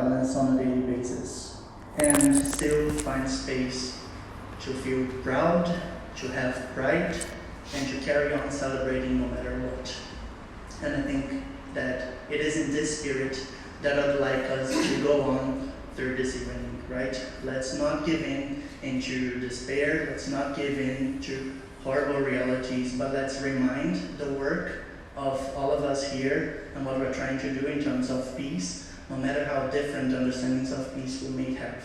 balance on a daily basis and still find space to feel proud, to have pride, and to carry on celebrating no matter what. And I think that it is in this spirit that I'd like us to go on through this evening, right? Let's not give in into despair, let's not give in to horrible realities, but let's remind the work of all of us here and what we're trying to do in terms of peace, no matter how different understandings of peace we may have.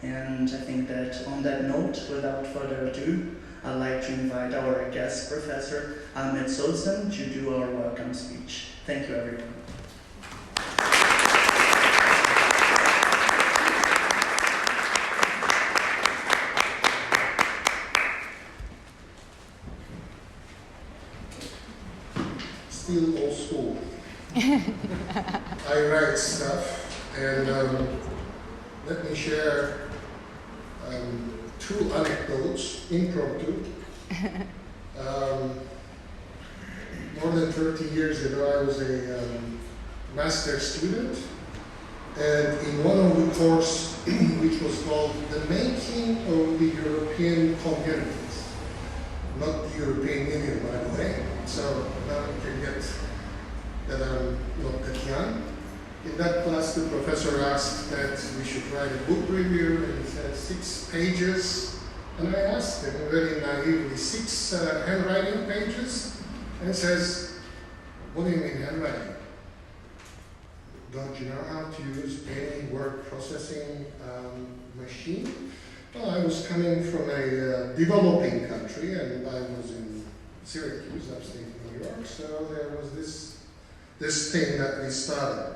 And I think that on that note, without further ado, I'd like to invite our guest professor, Ahmet Sozen, to do our welcome speech. Thank you, everyone. Still old school. I write stuff, and let me share two anecdotes, impromptu. More than 30 years ago, I was a master's student, and in one of the courses, which was called The Making of the European Communities, not the European Union, by the way, so now you can get that I'm not that young. In that class, the professor asked that we should write a book review, and he said 6 pages. And I asked him very naively, 6 handwriting pages? And he says, what do you mean handwriting? Don't you know how to use any word processing machine? Well, I was coming from a developing country, and I was in Syracuse, upstate New York, so there was this thing that we started.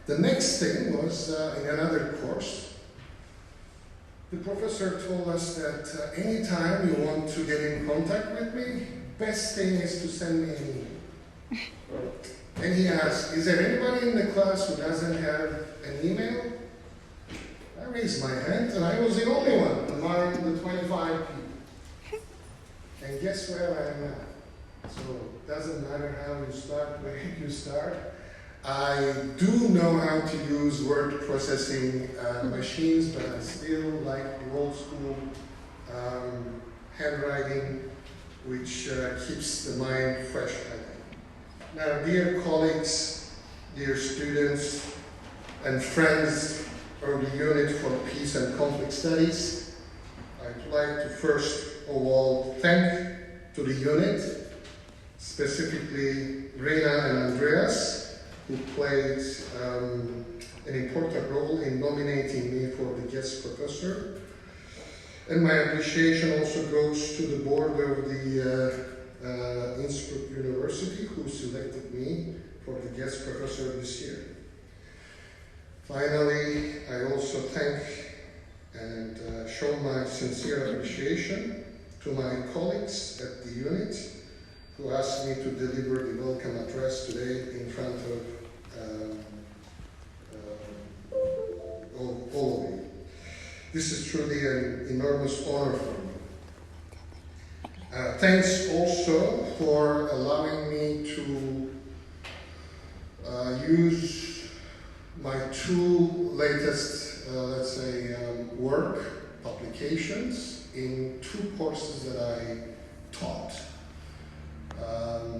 The next thing was in another course. The professor told us that anytime you want to get in contact with me, best thing is to send me an email. And he asked, is there anybody in the class who doesn't have an email? I raised my hand, and I was the only one among the 25 people. And guess where I am now? So it doesn't matter how you start, where you start. I do know how to use word processing machines, but I still like the old school handwriting, which keeps the mind fresh, I think. Now, dear colleagues, dear students, and friends of the Unit for Peace and Conflict Studies, I'd like to first of all thank to the unit, specifically Rena and Andreas, who played an important role in nominating me for the guest professor. And my appreciation also goes to the board of the Innsbruck University, who selected me for the guest professor this year. Finally, I also thank and show my sincere appreciation to my colleagues at the unit who asked me to deliver the welcome address today in front of all of you. This is truly an enormous honor for me. Thanks also for allowing me to use my 2 latest, let's say, work publications in 2 courses that I taught.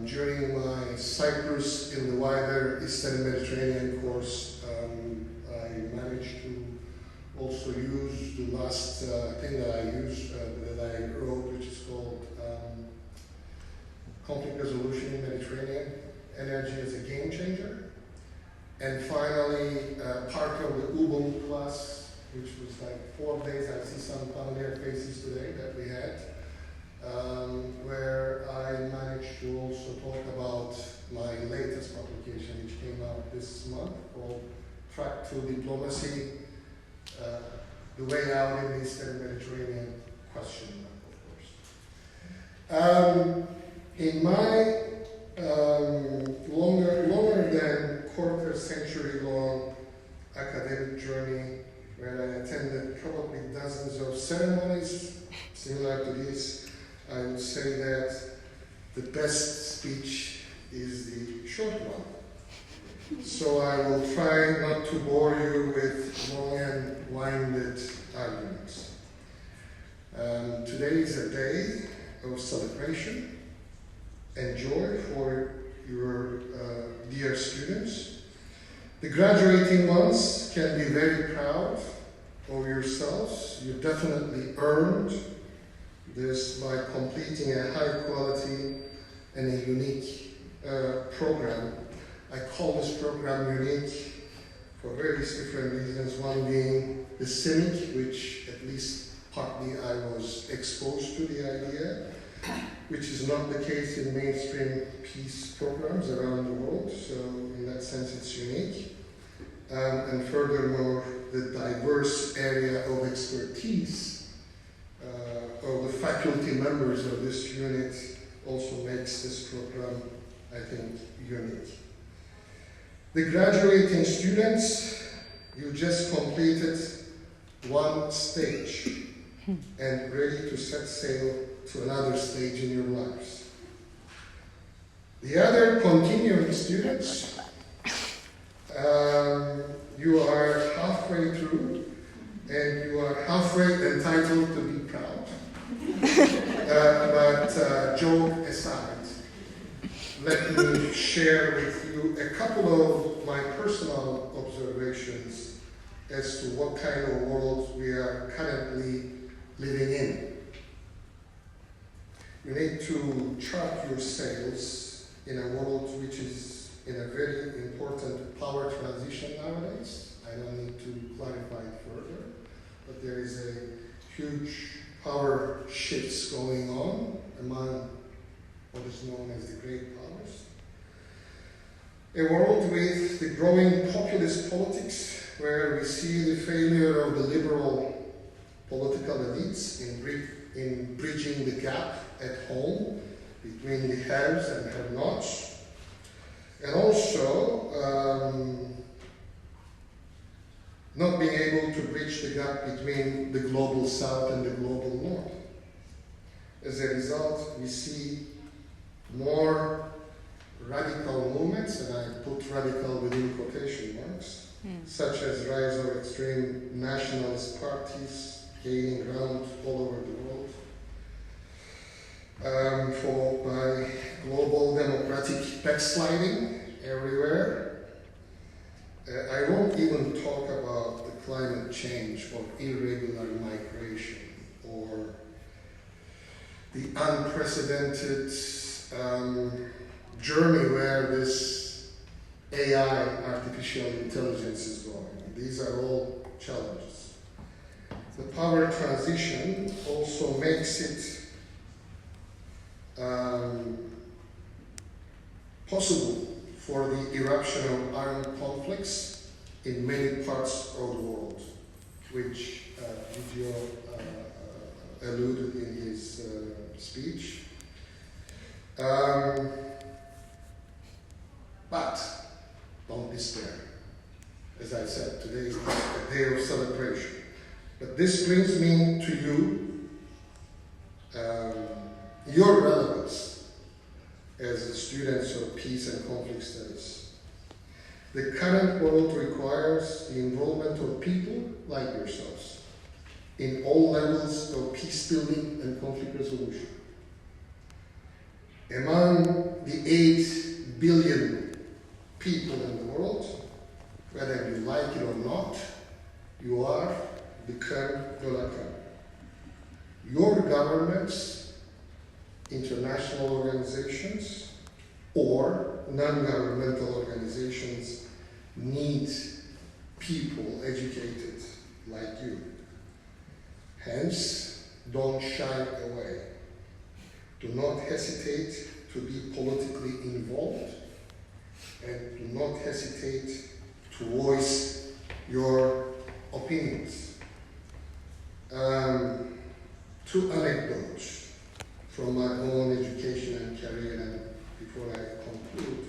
During my Cyprus in the wider Eastern Mediterranean course, I managed to also use the last thing that I used, that I wrote, which is called Conflict Resolution in Mediterranean, Energy as a Game Changer. And finally, part of the Ubuntu class, which was like 4 days. I see some familiar faces today that we had, where I managed to also talk about my latest publication, which came out this month, called Track to Diplomacy, the way out in the Eastern Mediterranean question, of course. In my longer than quarter-century long academic journey, where I attended probably dozens of ceremonies similar to this, I would say that the best speech is the short one. so I will try not to bore you with long and winded arguments. Today is a day of celebration and joy for your dear students. The graduating ones can be very proud of yourselves. You definitely earned this by completing a high quality and a unique program. I call this program unique for various different reasons. One being the CIMIC, which at least partly I was exposed to the idea, which is not the case in mainstream peace programs around the world. So in that sense, it's unique. And furthermore, the diverse area of expertise of the faculty members of this unit also makes this program, I think, unique. The graduating students, you just completed one stage and ready to set sail to another stage in your lives. The other continuing students, you are halfway through and you are halfway entitled to be proud. But joke aside, let me share with you a couple of my personal observations as to what kind of world we are currently living in. You need to chart your sails in a world which is in a very important power transition nowadays. I don't need to clarify it further, but there is a huge power shifts going on among what is known as the great powers. A world with the growing populist politics, where we see the failure of the liberal political elites in bridging the gap at home between the haves and have-nots, and also not being able to bridge the gap between the global south and the global north. As a result, we see more radical movements, and I put radical within quotation marks, such as rise of extreme nationalist parties gaining ground all over the world, followed by global democratic backsliding everywhere. I won't even talk about the climate change or irregular migration or the unprecedented journey where this AI, artificial intelligence, is going. These are all challenges. The power transition also makes it possible for the eruption of armed conflicts in many parts of the world, which Video alluded in his speech. But don't despair. As I said, today is a day of celebration. But this brings me to you, your relevance as students of peace and conflict studies. The current world requires the involvement of people like yourselves in all levels of peace building and conflict resolution. Among the 8 billion people in the world, whether you like it or not, you are the crème de la crème. Your governments, international organizations, or non-governmental organizations need people educated like you. Hence, don't shy away. Do not hesitate to be politically involved, and do not hesitate to voice your opinions. 2 anecdotes from my own education and career, and before I conclude.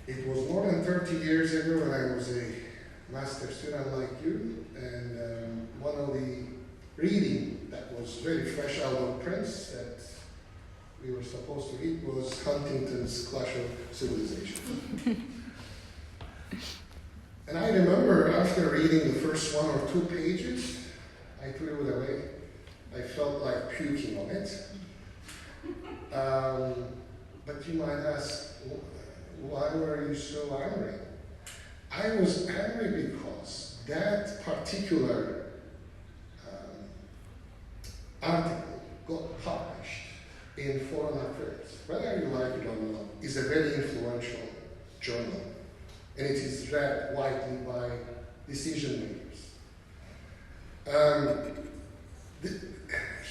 It was more than 30 years ago when I was a master student like you, and one of the reading that was very fresh out of press that we were supposed to read was Huntington's Clash of Civilizations. And I remember after reading the first 1 or 2 pages, I threw it away. I felt like puking on it. But you might ask, why were you so angry? I was angry because that particular article got published in Foreign Affairs. Whether you like it or not, is a very influential journal. And it is read widely by decision makers.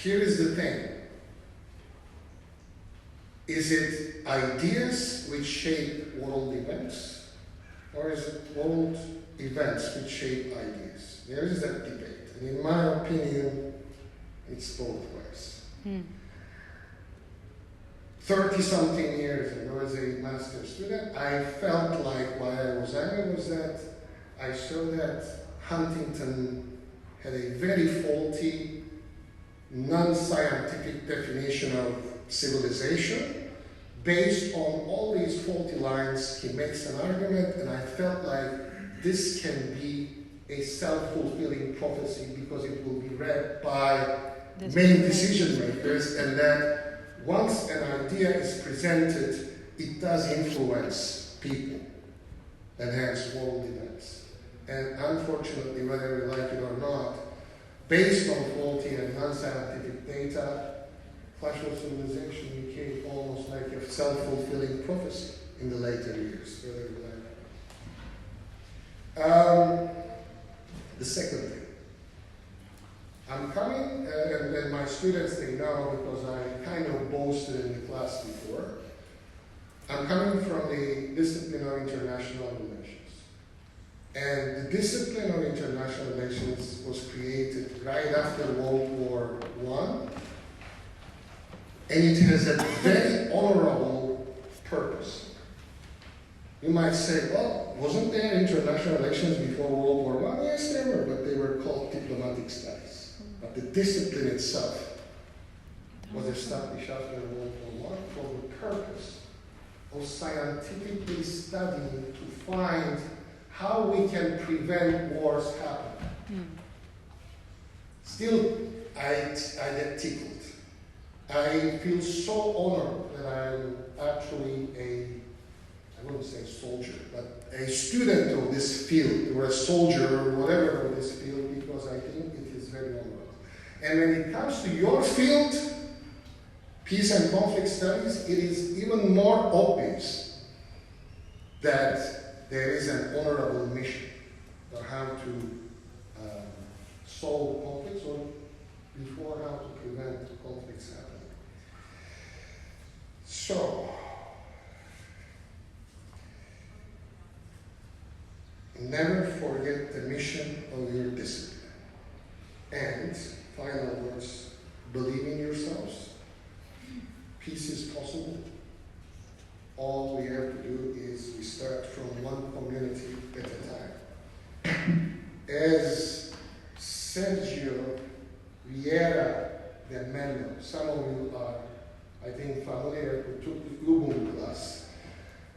Here is the thing. Is it ideas which shape world events, or is it world events which shape ideas? There is that debate. And in my opinion, it's both ways. 30-something years ago, as a master's student, I felt like why I was angry was that I saw that Huntington had a very faulty, non-scientific definition of civilization. Based on all these faulty lines, he makes an argument, and I felt like this can be a self-fulfilling prophecy because it will be read by main decision makers, and that once an idea is presented, it does influence people, and hence world events. And unfortunately, whether we like it or not, based on faulty and non-scientific data, Clash of Civilization became almost like a self-fulfilling prophecy in the later years, whether we like it. The second thing. I'm coming, and my students, they know because I kind of boasted in the class before. I'm coming from the discipline of international relations. And the discipline of international relations was created right after World War I. And it has a very honorable purpose. You might say, well, wasn't there international relations before World War I? Yes, there were, but they were called diplomatic studies. But the discipline itself was established after World War I for the purpose of scientifically studying to find how we can prevent wars happening. Still, I get tickled. I feel so honored that I'm actually I wouldn't say soldier, but a student of this field, or a soldier, or whatever of this field, because I think it is very honorable. And when it comes to your field, peace and conflict studies, it is even more obvious that there is an honorable mission on how to solve conflicts, or before how to prevent conflicts happening. So, never forget the mission of your discipline. And, final words, believe in yourselves. Peace is possible. All we have to do is we start from one community at a time. As Sergio Vieira de Mello, some of you are, I think, familiar who took the Ubuntu class,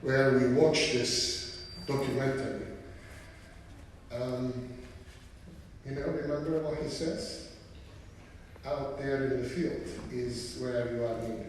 where we watched this documentary. Remember what he says? Out there in the field is where you are needed.